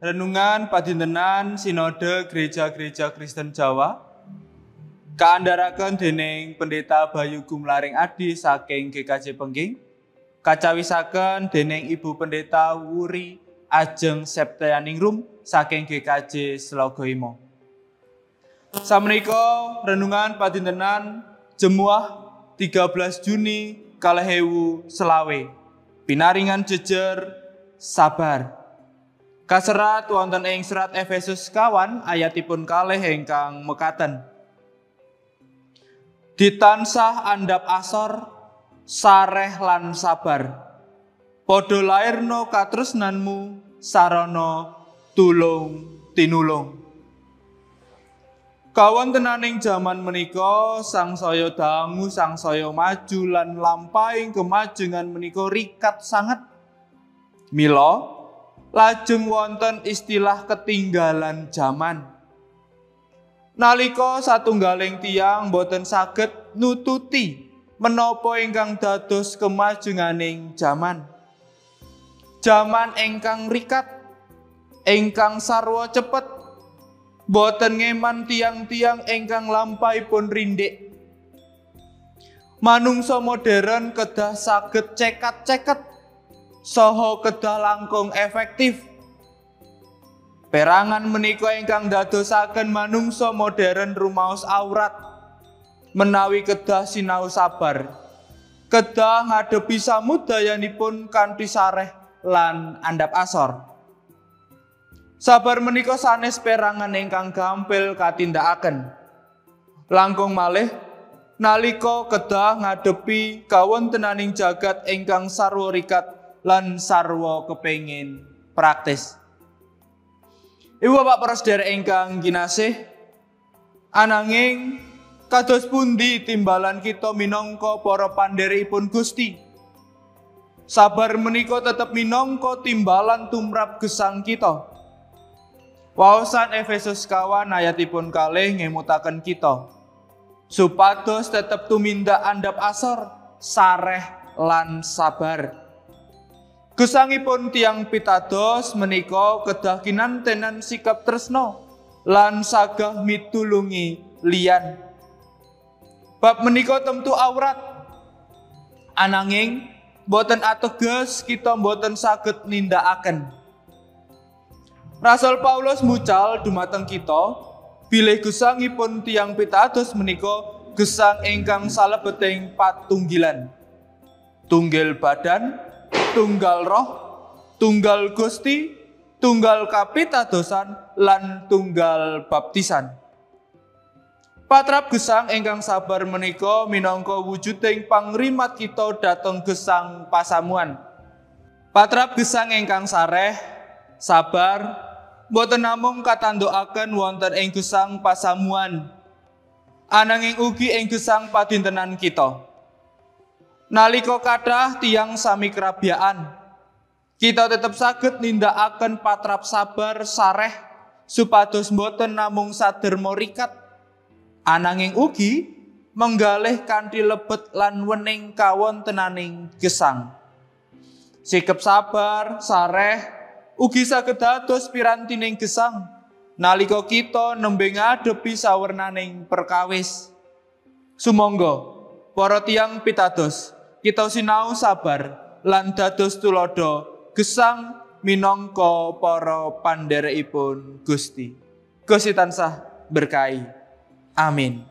Renungan padintenan Sinode Gereja-Gereja Kristen Jawa kaandharaken dening Pendeta Bayu Gumlaring Adi saking GKJ Pengging, kacawisaken dening Ibu Pendeta Wuri Ajeng Septianingrum saking GKJ Slogoimo. Samenika renungan padintenan Jemuah 13 Juni 2020 pinaringan jejer sabar. Kaserat wonten ing serat Efesus kawan ayatipun kalih ingkang mekaten. Ditansah andhap asor, sareh lan sabar. Padha lairno katresnanmu sarana tulung tinulung. Kawontenaning jaman menika sangsaya dangu sangsaya maju lan lampahing kemajengan menika rikat sanget. Mila lajeng wonten istilah ketinggalan jaman. Nalika satunggaling tiyang boten saged nututi menapa ingkang dados kemajenganing jaman. Jaman ingkang rikat, ingkang sarwa cepet, boten ngeman tiang-tiang ingkang lampahipun rindik. Manungsa modern kedah saged cekat-ceket saha kedah langkung efektif. Perangan menika ingkang dadosaken manungsa modern rumaos awrat menawi kedah sinau sabar, kedah ngadepi samudayanipun kanthi sareh lan andhap asor. Sabar menika sanes perangan ingkang gampil katindakaken. Langkung malih nalika kedah ngadepi kawontenaning jagat ingkang sarwa rikat lan sarwa kepengin praktis. Ibu bapak para sedherek ingkang kinasih, ananging kados pundi timbalan kita minangka para pandherekipun Gusti? Sabar menika tetep minangka timbalan tumrap gesang kita. Waosan Efesus kawan ayatipun kalih ngemutaken kita supados tetep tumindak andhap asor, sareh lan sabar. Gesangipun tiyang pitados menika kedah kinantenan sikap tresna lan sagah mitulungi liyan. Bab menika temtu awrat, ananging boten ateges kita boten saged nindakaken. Rasul Paulus mucal dumateng kita bilih gesangipun tiyang pitados menika gesang ingkang salebeting patunggilan. Tunggal badan, tunggal roh, tunggal Gusti, tunggal kapitadosan lan tunggal baptisan. Patrap gesang ingkang sabar menika minangka wujuding pangrimat kita dhateng gesang pasamuan. Patrap gesang ingkang sareh, sabar, boten namung katandukaken wonten ing gesang pasamuan, ananging ugi ing gesang padintenan kita. Nalika kathah tiyang sami kerabyaan, kita tetep saged nindakaken patrap sabar sareh supados boten namung saderma rikat, ananging ugi menggalih kanthi lebet lan wening kawontenaning gesang. Sikap sabar sareh ugi saged dados pirantining gesang nalika kita nembe ngadepi sawernaning perkawis. Sumangga para tiyang pitados kita sinau sabar lan dados tulodo gesang minangka para pandherekipun Gusti. Gusti tansah berkahi. Amin.